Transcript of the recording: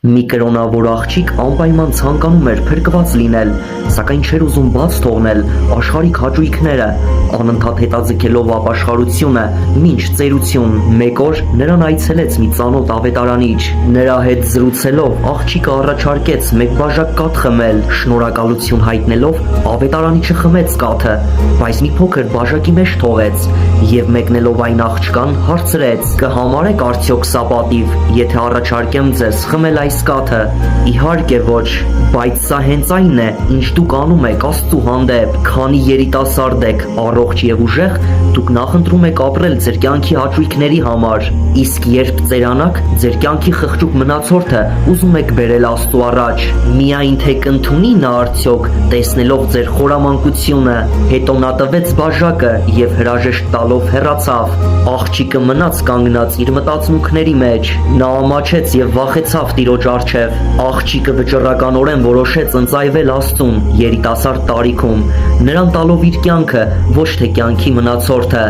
Մի կրոնավոր աղջիկ անպայման ցանկանում էր փրկված լինել, սակայն չէր ուզում բաց թողնել աշխարհիկ հաճույքները, անընդհատ հետաձգելով ապաշխարությունը, մինչ ծերություն։ Մեկ օր նրան այցելեց մի ծանոթ ավետարանիչ։ Նրա հետ զրուցելով աղջիկը առաջարկեց մեկ բաժակ կաթ խմել։ Շնորհակալություն հայտնելով ավետարանիչը խմեց կաթը, բայց մի փոքր բաժակի մեջ թողեց եւ մեկնելով այն աղջկան հարցրեց. «Կհամարեք արդյոք սա պատիվ, եթե առաջարկեմ ձեզ խմել այս կաթը»։ «Իհարկե ոչ, բայց սա հենց այն է, ինչ դուք անում եք Աստծու հանդեպ, քանի երիտասարդ եք, առողջ եւ ուժեղ, դուք նախընտրում եք ապրել ձեր կյանքի հաճույքների համար, իսկ երբ ծերանաք, ձեր կյանքի խղճուկ մնացորդը ուզում եք բերել Աստծու առաջ, միայն թե կընդունի նա արդյոք, տեսնելով ձեր խորամանկությունը»։ Հետո նա տվեց բաժակը եւ հրաժեշտ տալով հեռացավ։ Աղջիկը մնաց կանգնած իր մտածմունքների մեջ։ Նա ամաչեց եւ վախեցավ Տիրոջ առջև։ Աղջիկը վճռականորեն որոշեց ընծայվել Աստծուն երիտասարդ տարիքում, նրան տալով իր կյանքը, ոչ թե կյանքի մնացորդը։